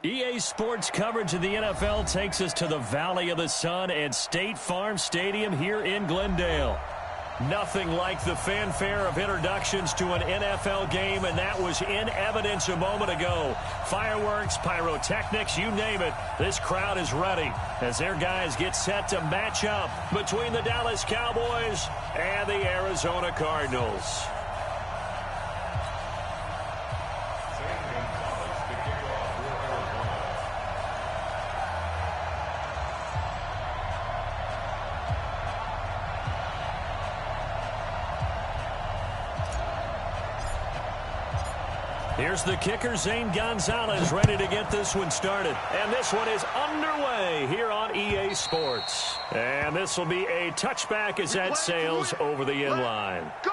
EA Sports coverage of the NFL takes us to the Valley of the Sun at State Farm Stadium here in Glendale. Nothing like the fanfare of introductions to an NFL game, and that was in evidence a moment ago. Fireworks, pyrotechnics, you name it. This crowd is ready as their guys get set to match up between the Dallas Cowboys and the Arizona Cardinals. Here's the kicker, Zane Gonzalez, ready to get this one started. And this one is underway here on EA Sports. And this will be a touchback as that sails over the end line. Go!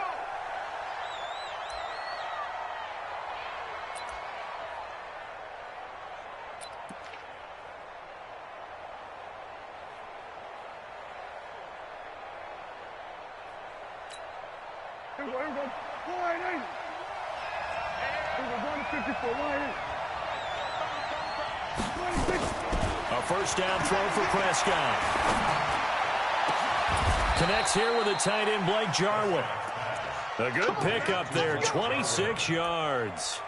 A first down throw for Prescott. Connects here with a tight end, Blake Jarwin. A good pickup there, 26 yards.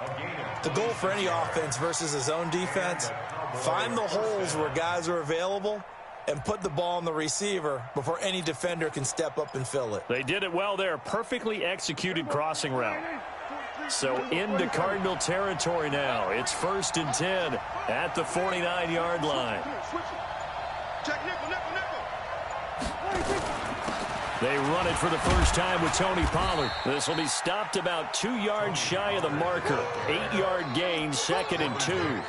The goal for any offense versus his own defense, find the holes where guys are available and put the ball on the receiver before any defender can step up and fill it. They did it well there. Perfectly executed crossing route. So into Cardinal territory now. It's 1st and 10 at the 49-yard line. They run it for the first time with Tony Pollard. This will be stopped about 2 yards shy of the marker. 8-yard gain, 2nd and 2.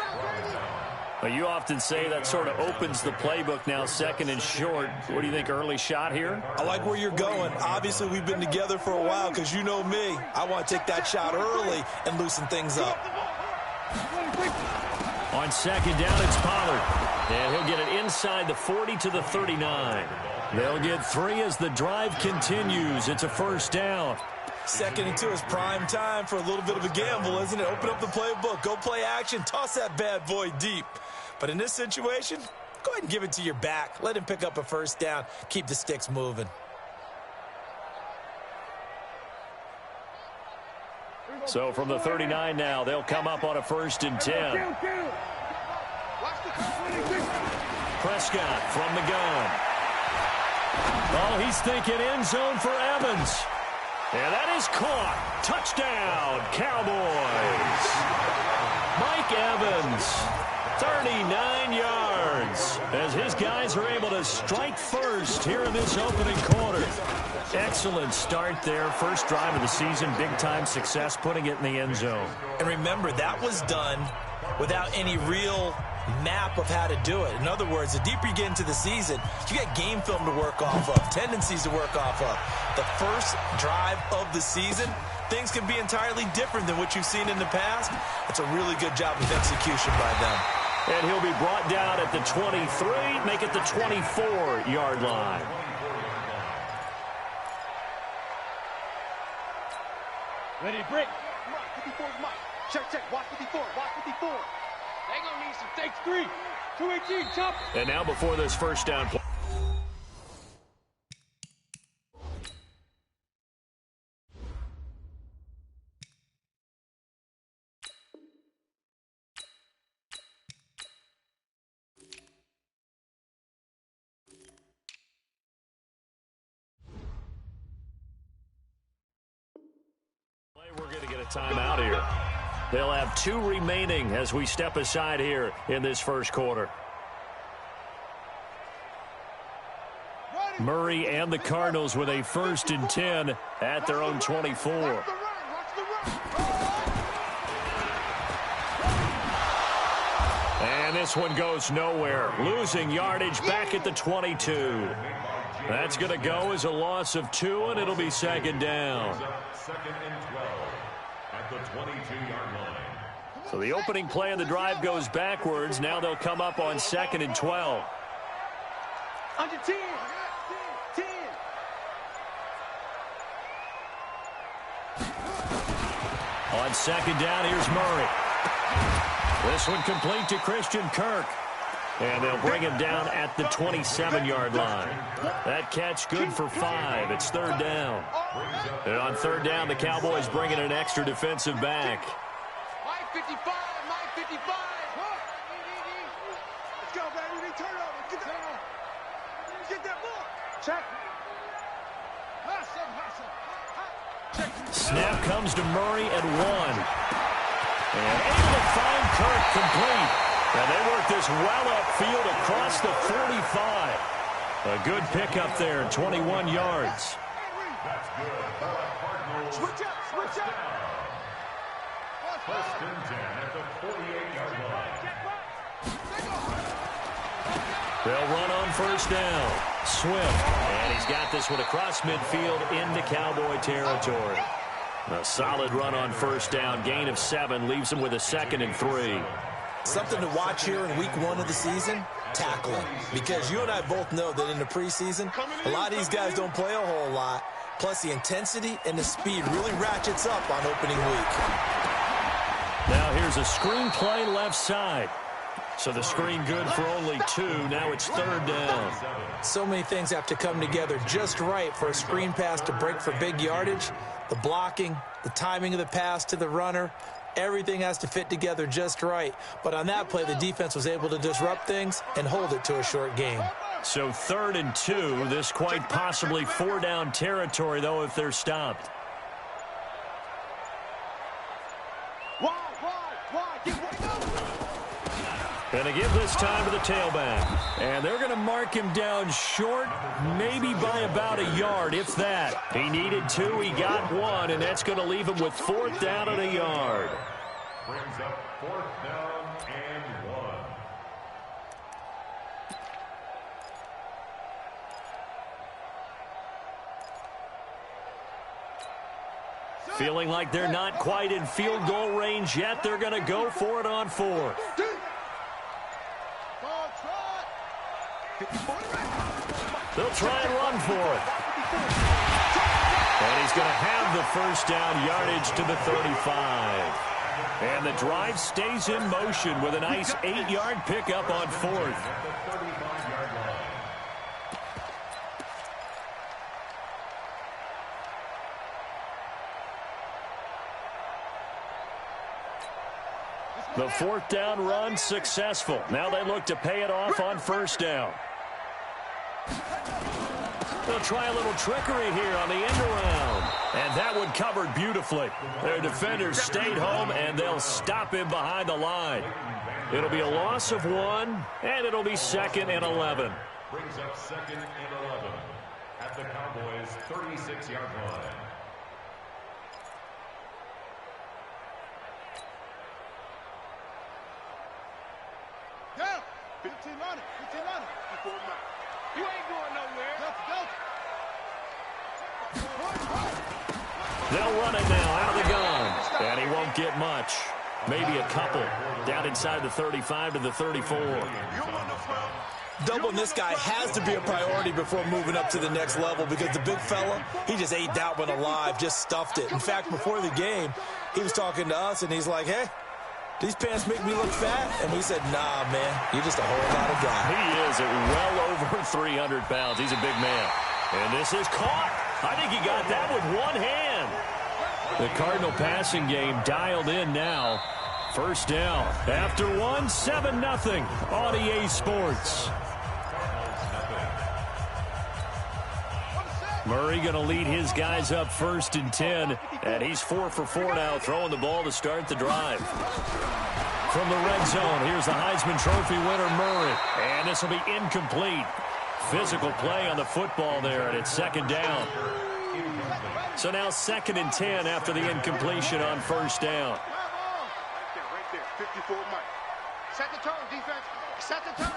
Well, you often say that sort of opens the playbook now, 2nd and short. What do you think, early shot here? I like where you're going. Obviously, we've been together for a while because you know me. I want to take that shot early and loosen things up. On 2nd down, it's Pollard. And he'll get it inside the 40 to the 39. They'll get 3 as the drive continues. It's a first down. 2nd and 2 is prime time for a little bit of a gamble, isn't it? Open up the playbook, go play action, toss that bad boy deep. But in this situation, go ahead and give it to your back. Let him pick up a first down. Keep the sticks moving. So from the 39 now, they'll come up on a 1st and 10. Prescott from the gun. Oh, he's thinking end zone for Evans. And that is caught. Touchdown, Cowboys. Mike Evans, 39 yards, as his guys are able to strike first here in this opening quarter. Excellent start there. First drive of the season, big-time success, putting it in the end zone. And remember, that was done without any real map of how to do it. In other words, the deeper you get into the season, you get game film to work off of, tendencies to work off of. The first drive of the season, things can be entirely different than what you've seen in the past. It's a really good job of execution by them. And he'll be brought down at the 23, make it the 24-yard line. Ready to break. 54 is Mike. Check. Watch 54. Watch 54. They gonna need some takes 3. 218, chop. And now before this first down play. We're going to get a timeout here. They'll have 2 remaining as we step aside here in this first quarter. Murray and the Cardinals with a 1st and 10 at their own 24. And this one goes nowhere. Losing yardage back at the 22. That's going to go as a loss of 2, and it'll be 2nd down. 2nd and 12 at the 22-yard line. So the opening play of the drive goes backwards. Now they'll come up on 2nd and 12. Under 10. 10. On 2nd down, here's Murray. This one complete to Christian Kirk. And they'll bring him down at the 27-yard line. That catch good for 5. It's third down. And on third down, the Cowboys bring in an extra defensive back. Mike 55, Mike 55. Let's go, baby. We turn over. Get that. Get that ball. Check. Snap comes to Murray at 1. And able to find Kirk complete. And they work this well upfield across the 45. A good pickup there, 21 yards. That's good. Switch up, switch up. First and 10 at the 48-yard line. They'll run on first down. Swift. And he's got this one across midfield into Cowboy territory. A solid run on first down. Gain of 7 leaves him with a 2nd and 3. Something to watch here in week 1 of the season, tackling. Because you and I both know that in the preseason, a lot of these guys don't play a whole lot. Plus the intensity and the speed really ratchets up on opening week. Now here's a screen play left side. So the screen good for only 2. Now it's third down. So many things have to come together just right for a screen pass to break for big yardage. The blocking, the timing of the pass to the runner, everything has to fit together just right. But on that play, the defense was able to disrupt things and hold it to a short game. So 3rd and 2. This quite possibly 4-down territory, though, if they're stopped. And they give this time to the tailback. And they're going to mark him down short, maybe by about a yard, if that. He needed 2, he got 1, and that's going to leave him with 4th down and a yard. Brings up 4th down and 1. Feeling like they're not quite in field goal range yet. They're going to go for it on 4th. They'll try and run for it. And he's going to have the first down, yardage to the 35. And the drive stays in motion with a nice 8-yard pickup on 4th. The 4th down run successful. Now they look to pay it off on first down. They'll try a little trickery here on the end around. And that one covered beautifully. Their defenders stayed home, and they'll stop him behind the line. It'll be a loss of 1, and it'll be 2nd and 11. Brings up 2nd and 11 at the Cowboys' 36-yard line. Down. 15 on it. 15 on it. You ain't going nowhere. They'll run it now out of the gun. And he won't get much. Maybe a couple. Down inside the 35 to the 34. Doubling this guy has to be a priority before moving up to the next level because the big fella, he just ate that one alive, just stuffed it. In fact, before the game, he was talking to us, and he's like, hey, these pants make me look fat? And we said, nah, man, you're just a whole lot of guy. He is at well over 300 pounds. He's a big man. And this is caught. I think he got that with one hand. The Cardinal passing game dialed in now. First down. After 1, 7-0 on EA Sports. Murray going to lead his guys up 1st and 10. And he's 4 for 4 now, throwing the ball to start the drive. From the red zone, here's the Heisman Trophy winner, Murray. And this will be incomplete. Physical play on the football there, and it's 2nd down. So now 2nd and 10 after the incompletion on first down. Right there. 54 Mike. Set the tone, defense. Set the tone.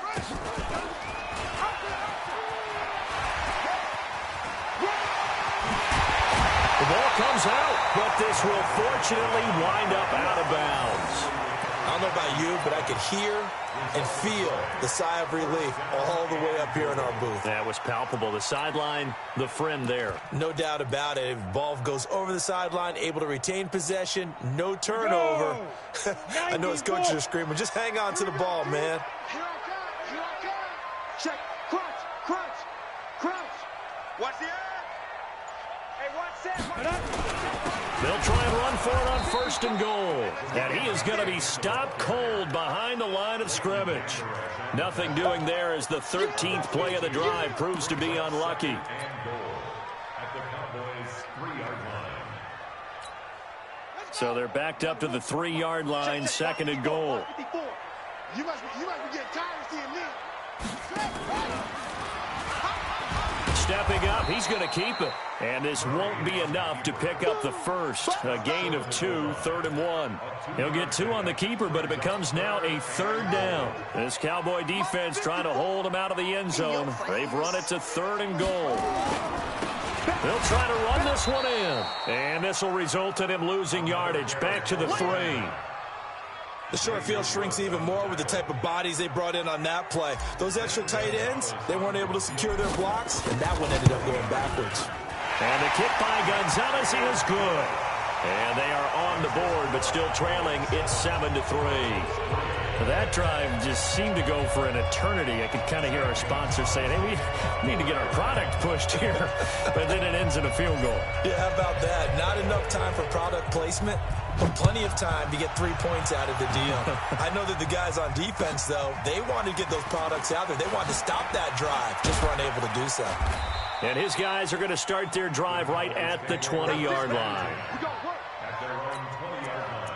The ball comes out, but this will fortunately wind up out of bounds. I don't know about you, but I could hear and feel the sigh of relief all the way up here in our booth. That was palpable. The sideline, the friend there. No doubt about it. If the ball goes over the sideline, able to retain possession, no turnover. I know his coaches are screaming, just hang on to the ball, man. Check. Crunch. Crunch. Crunch. Watch the end. Hey, watch that. They'll try and run for it on 1st and goal. And he is going to be stopped cold behind the line of scrimmage. Nothing doing there as the 13th play of the drive proves to be unlucky. And goal at the Cowboys' 3-yard line. So they're backed up to the 3-yard line, 2nd and goal. You must be getting tired of seeing me. Stepping up, he's going to keep it. And this won't be enough to pick up the first. A gain of 2, 3rd and 1. He'll get 2 on the keeper, but it becomes now a 3rd down. This Cowboy defense trying to hold him out of the end zone. They've run it to 3rd and goal. They'll try to run this one in. And this will result in him losing yardage. Back to the 3. The short field shrinks even more with the type of bodies they brought in on that play. Those extra tight ends, they weren't able to secure their blocks, and that one ended up going backwards. And the kick by Gonzalez is good. And they are on the board, but still trailing. It's 7-3. That drive just seemed to go for an eternity. I could kind of hear our sponsor saying, hey, we need to get our product pushed here. But then it ends in a field goal. Yeah, how about that? Not enough time for product placement, but plenty of time to get 3 points out of the deal. I know that the guys on defense, though, they wanted to get those products out there. They wanted to stop that drive, just weren't able to do so. And his guys are going to start their drive right at the 20-yard line. At their own 20-yard line.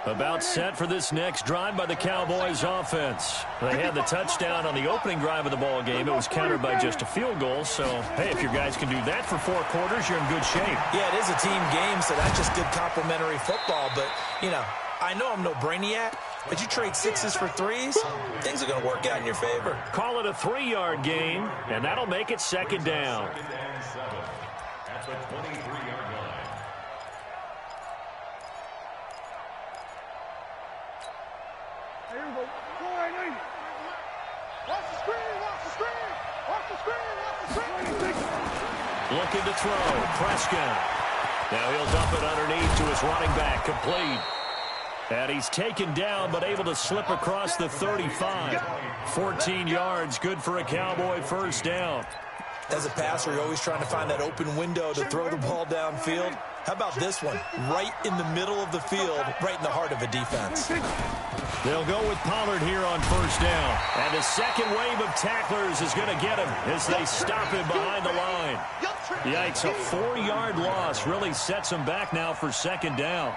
About set for this next drive by the Cowboys offense. They had the touchdown on the opening drive of the ball game. It was countered by just a field goal. So, hey, if your guys can do that for 4 quarters, you're in good shape. Yeah, it is a team game, so that's just good complementary football. But, you know, I know I'm no brainiac, but you trade 6s for 3s, things are going to work out in your favor. Call it a 3-yard gain, and that'll make it 2nd down. 2nd and 7 at the 23-yard line. Here we go. Watch the screen, watch the screen, watch the screen, watch the screen. Looking to throw, Prescott. Now he'll dump it underneath to his running back, complete. And he's taken down, but able to slip across the 35. 14 yards, good for a Cowboy 1st down. As a passer, you're always trying to find that open window to throw the ball downfield. How about this one? Right in the middle of the field, right in the heart of a defense. They'll go with Pollard here on 1st down. And the second wave of tacklers is going to get him as they stop him behind the line. Yikes, a 4-yard loss really sets him back now for 2nd down.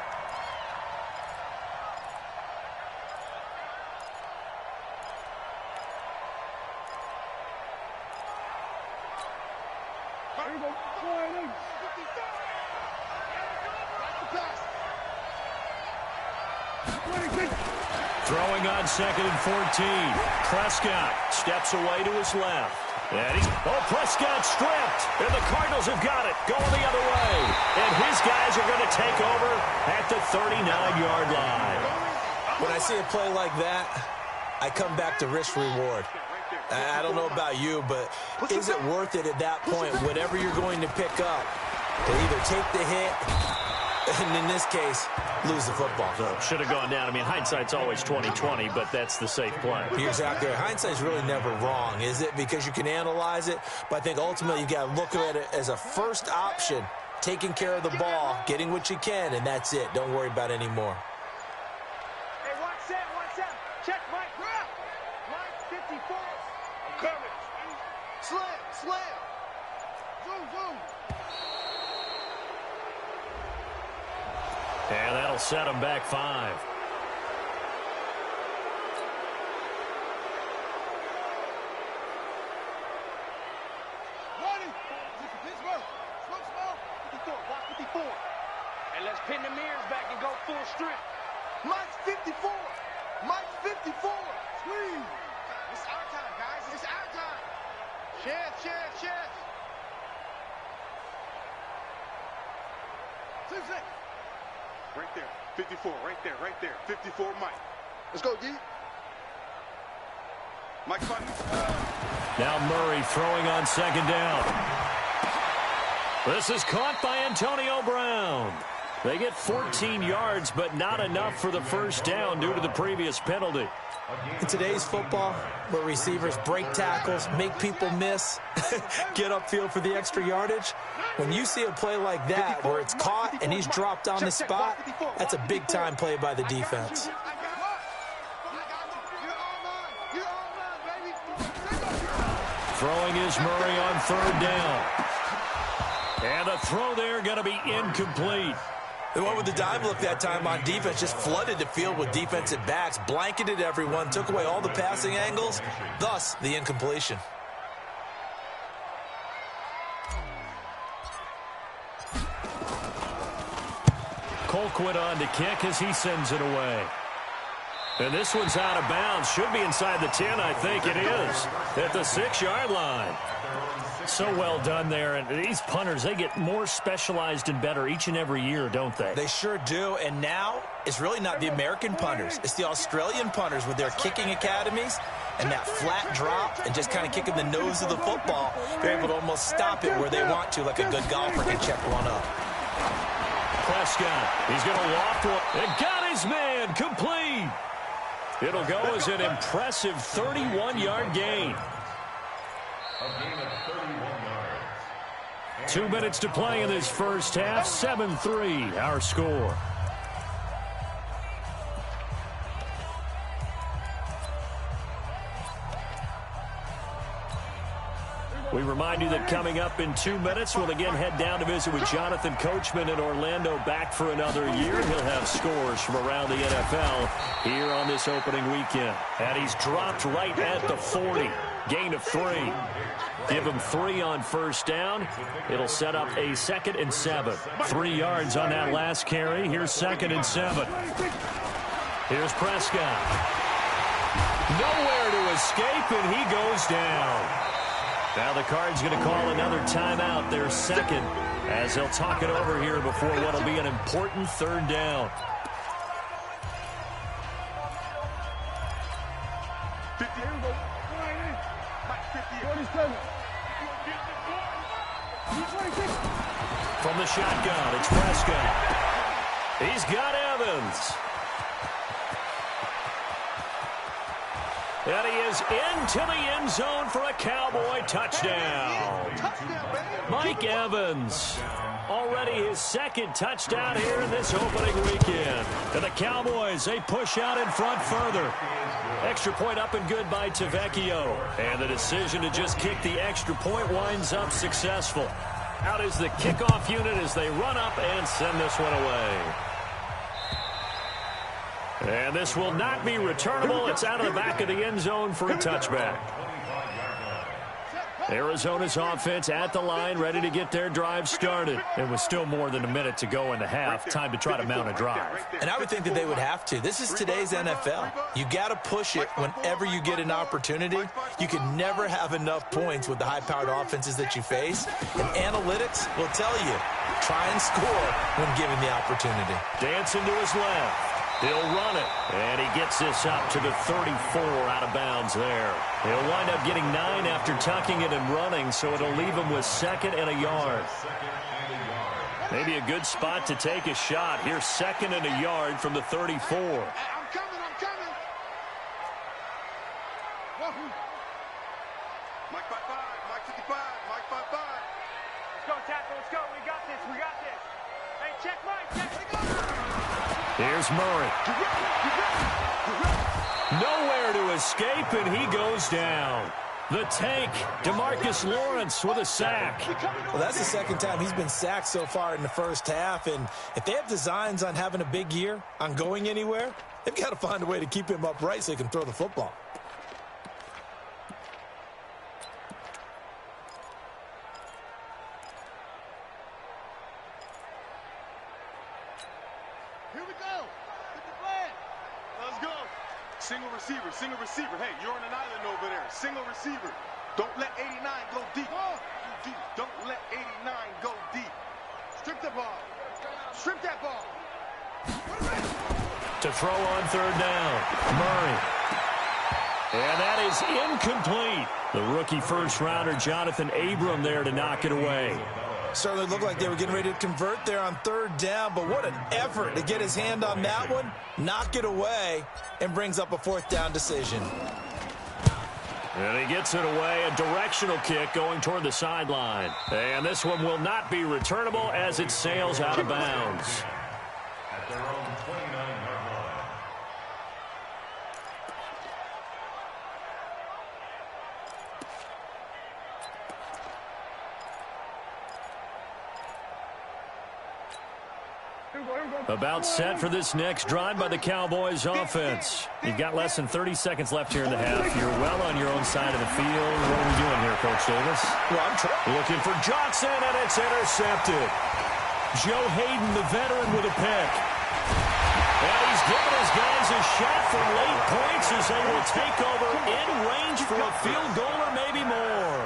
Throwing on 2nd and 14. Prescott steps away to his left. And Prescott stripped. And the Cardinals have got it. Going the other way. And his guys are going to take over at the 39-yard line. When I see a play like that, I come back to risk-reward. I don't know about you, but is it worth it at that point, whatever you're going to pick up, to either take the hit, and in this case, lose the football? So should have gone down. I mean, hindsight's always 20/20, but that's the safe play. You're exactly right. Hindsight's really never wrong, is it? Because you can analyze it, but I think ultimately you got to look at it as a first option, taking care of the ball, getting what you can, and that's it. Don't worry about any more. Hey, watch that. Check Mike. Mike 54. I'm coming. Slam. Zoom. And that'll set him back 5. Ready? Pittsburgh. Small. 54. Watch 54. And let's pin the mirrors back and go full strength. Mike's 54. Squeeze. Chance. 6. Right there. 54. Right there. 54, Mike. Let's go, D. Mike Button. Now Murray throwing on second down. This is caught by Antonio Brown. They get 14 yards, but not enough for the first down due to the previous penalty. In today's football, where receivers break tackles, make people miss, get upfield for the extra yardage, when you see a play like that where it's caught and he's dropped on the spot, that's a big-time play by the defense. Throwing is Murray on third down. And a throw there going to be incomplete. They went with the dive look that time on defense, just flooded the field with defensive backs, blanketed everyone, took away all the passing angles, thus the incompletion. Colquitt on to kick as he sends it away. And this one's out of bounds. Should be inside the 10, I think it is, at the 6-yard line. So well done there. And these punters, they get more specialized and better each and every year, don't they? They sure do. And now it's really not the American punters. It's the Australian punters with their kicking academies and that flat drop and just kind of kicking the nose of the football. They're able to almost stop it where they want to, like a good golfer can check one up. Prescott, he's going to loft one. And got his man complete. It'll go as an impressive 31-yard gain. A gain of 31 yards. 2 minutes to play in this first half. 7-3 our score. We remind you that coming up in 2 minutes, we'll again head down to visit with Jonathan Coachman in Orlando, back for another year. He'll have scores from around the NFL here on this opening weekend. And he's dropped right at the 40. Gain of 3. Give him 3 on first down. It'll set up a 2nd and 7. 3 yards on that last carry. Here's 2nd and 7. Here's Prescott. Nowhere to escape, and he goes down. Now the Cards going to call another timeout, their second, as they'll talk it over here before what will be an important third down. From the shotgun, it's Prescott. He's got Evans. And he is into the end zone for a Cowboy touchdown. Mike Evans, already his 2nd touchdown here in this opening weekend. And the Cowboys, they push out in front further. Extra point up and good by Tavecchio. And the decision to just kick the extra point winds up successful. Out is the kickoff unit as they run up and send this one away. And this will not be returnable. It's out of the back of the end zone for a touchback. Arizona's offense at the line, ready to get their drive started. And with still more than a minute to go in the half, time to try to mount a drive. And I would think that they would have to. This is today's NFL. You got to push it whenever you get an opportunity. You can never have enough points with the high-powered offenses that you face. And analytics will tell you, try and score when given the opportunity. Dancing to his left. He'll run it, and he gets this up to the 34 out of bounds there. He'll wind up getting 9 after tucking it and running, so it'll leave him with 2nd and a yard. Maybe a good spot to take a shot. Here's 2nd and a yard from the 34. I'm coming. Mike 55, Mike 55, Mike 55. Let's go, tackle, let's go. We got this. Hey, check Mike. Here's Murray. Nowhere to escape, and he goes down. The tank, DeMarcus Lawrence with a sack. Well, that's the 2nd time he's been sacked so far in the first half, and if they have designs on having a big year, on going anywhere, they've got to find a way to keep him upright so he can throw the football. Single receiver. Hey, you're on an island over there. Single receiver. Don't let 89 go deep. Don't let 89 go deep. Strip the ball. Strip that ball. To throw on third down, Murray. And that is incomplete. The rookie first-rounder, Jonathan Abram, there to knock it away. Certainly looked like they were getting ready to convert there on third down, but what an effort to get his hand on that one, knock it away, and brings up a fourth down decision. And he gets it away, a directional kick going toward the sideline. And this one will not be returnable as it sails out of bounds. At their own 29-yard line. About set for this next drive by the Cowboys offense. You've got less than 30 seconds left here in the half. You're well on your own side of the field. What are we doing here, Coach Davis? Well, I'm looking for Johnson, and it's intercepted. Joe Hayden, the veteran, with a pick. And he's giving his guys a shot for late points as they will take over in range for a field goal or maybe more.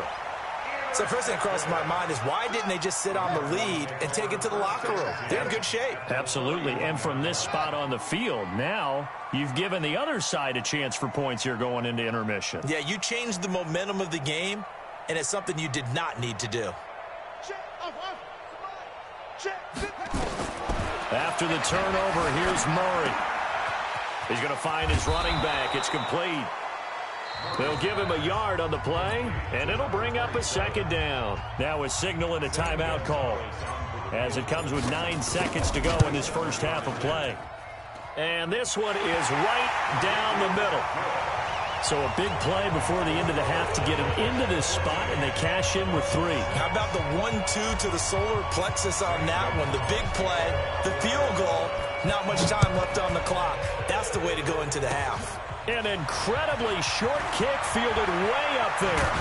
So first thing that crossed my mind is why didn't they just sit on the lead and take it to the locker room? They're in good shape. Absolutely. And from this spot on the field, now you've given the other side a chance for points here going into intermission. Yeah, you changed the momentum of the game, and it's something you did not need to do. After the turnover, here's Murray. He's going to find his running back. It's complete. They'll give him a yard on the play, and it'll bring up a second down. Now a signal and a timeout call as it comes with 9 seconds to go in this first half of play. And this one is right down the middle. So a big play before the end of the half to get him into this spot, and they cash in with 3. How about the 1-2 to the solar plexus on that one? The big play, the field goal, not much time left on the clock. That's the way to go into the half. An incredibly short kick fielded way up there.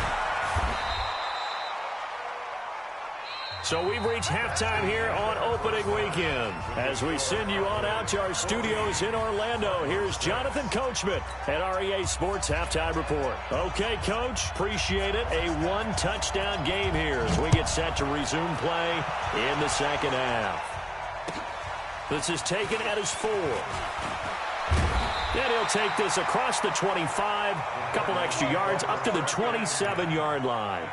So we've reached halftime here on opening weekend. As we send you on out to our studios in Orlando, here's Jonathan Coachman at REA Sports Halftime Report. Okay, Coach, appreciate it. A one-touchdown game here as we get set to resume play in the second half. This is taken at his 4. And he'll take this across the 25, a couple extra yards, up to the 27-yard line.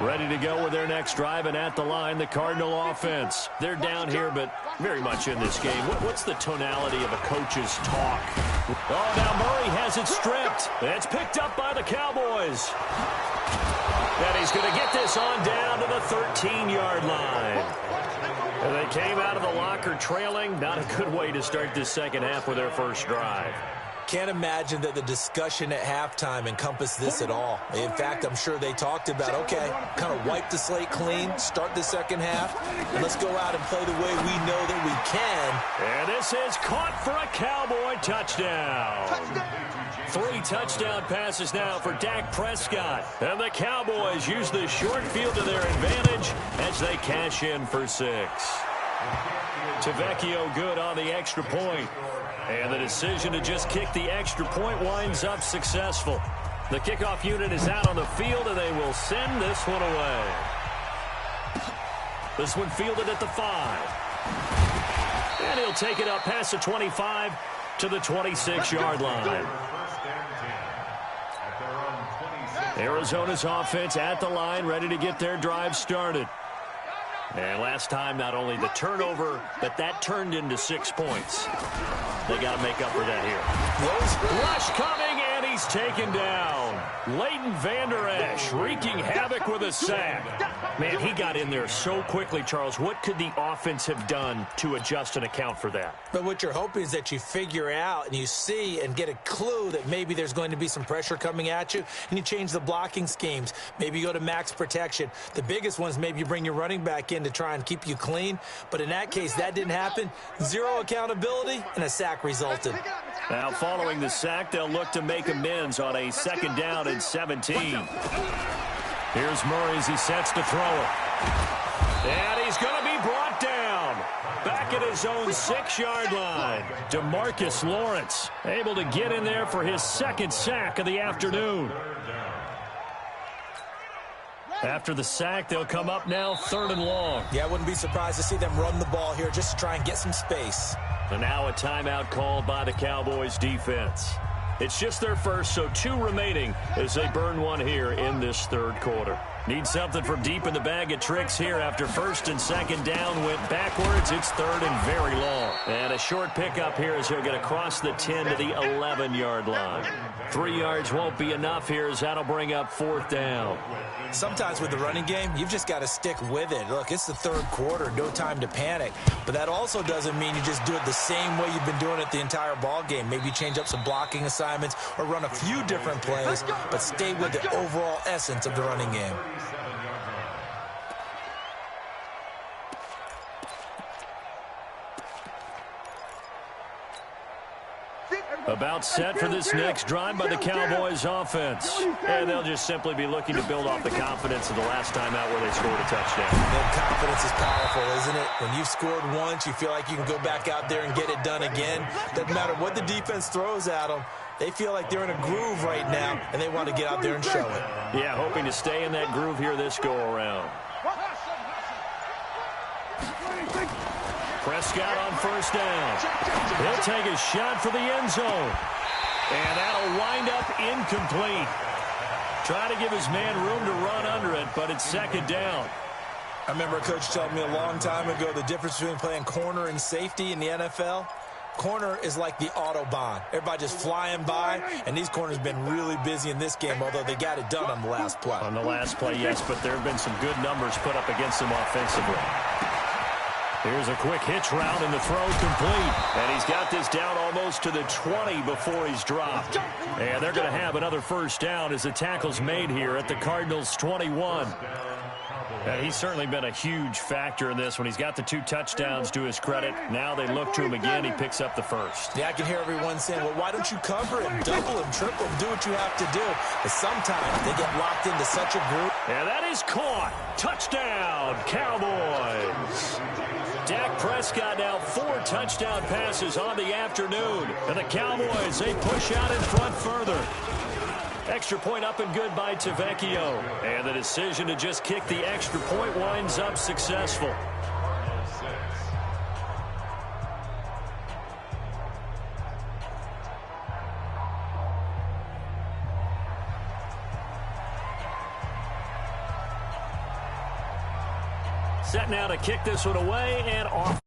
Ready to go with their next drive, and at the line, the Cardinal offense. They're down here, but very much in this game. What's the tonality of a coach's talk? Oh, now Murray has it stripped. It's picked up by the Cowboys. And he's going to get this on down to the 13-yard line. And they came out of the locker trailing. Not a good way to start this second half with their first drive. Can't imagine that the discussion at halftime encompassed this at all. In fact, I'm sure they talked about, okay, kind of wipe the slate clean, start the second half, and let's go out and play the way we know that we can. And this is caught for a Cowboy touchdown. 3 touchdown passes now for Dak Prescott. And the Cowboys use the short field to their advantage as they cash in for 6. Tavecchio good on the extra point. And the decision to just kick the extra point winds up successful. The kickoff unit is out on the field, and they will send this one away. This one fielded at the 5. And he'll take it up past the 25 to the 26-yard line. Arizona's offense at the line, ready to get their drive started. And last time, not only the turnover, but that turned into 6 points. They got to make up for that here. Rush coming, and he's taken down. Leighton Vander Esch wreaking havoc with a sack. Man, he got in there so quickly, Charles. What could the offense have done to adjust and account for that? But what you're hoping is that you figure out and you see and get a clue that maybe there's going to be some pressure coming at you, and you change the blocking schemes. Maybe you go to max protection. The biggest ones, maybe you bring your running back in to try and keep you clean. But in that case, that didn't happen. 0 accountability, and a sack resulted. Now, following the sack, they'll look to make amends on a 2nd down and 17. Here's Murray as he sets to throw it. And he's going to be brought down. Back at his own 6-yard line. DeMarcus Lawrence able to get in there for his 2nd sack of the afternoon. After the sack, they'll come up now 3rd and long. Yeah, I wouldn't be surprised to see them run the ball here just to try and get some space. And now a timeout called by the Cowboys defense. It's just their first, so 2 remaining as they burn one here in this 3rd quarter. Need something from deep in the bag of tricks here after 1st and 2nd down went backwards. It's 3rd and very long. And a short pickup here as he'll get across the 10 to the 11-yard line. 3 yards won't be enough here as that'll bring up 4th down. Sometimes with the running game, you've just got to stick with it. Look, it's the 3rd quarter, no time to panic. But that also doesn't mean you just do it the same way you've been doing it the entire ball game. Maybe change up some blocking assignments or run a few different plays, but stay with the overall essence of the running game. About set for this next drive by the Cowboys offense. And they'll just simply be looking to build off the confidence of the last time out where they scored a touchdown. That confidence is powerful, isn't it? When you've scored once, you feel like you can go back out there and get it done again. Doesn't matter what the defense throws at them. They feel like they're in a groove right now, and they want to get out there and show it. Yeah, hoping to stay in that groove here this go-around. Prescott on 1st down. He'll take a shot for the end zone. And that'll wind up incomplete. Trying to give his man room to run under it, but it's 2nd down. I remember a coach telling me a long time ago the difference between playing corner and safety in the NFL. Corner is like the Autobahn. Everybody just flying by, and these corners have been really busy in this game, although they got it done on the last play. On the last play, yes, but there have been some good numbers put up against them offensively. Here's a quick hitch route, and the throw complete. And he's got this down almost to the 20 before he's dropped. And they're going to have another 1st down as the tackle's made here at the Cardinals' 21. And he's certainly been a huge factor in this when he's got the 2 touchdowns to his credit. Now they look to him again. He picks up the 1st. Yeah, I can hear everyone saying, well, why don't you cover him, double him, triple him, do what you have to do. But sometimes they get locked into such a group. And that is caught. Touchdown, Cowboys. Dak Prescott now 4 touchdown passes on the afternoon. And the Cowboys, they push out in front further. Extra point up and good by Tavecchio. And the decision to just kick the extra point winds up successful. Set now to kick this one away and off.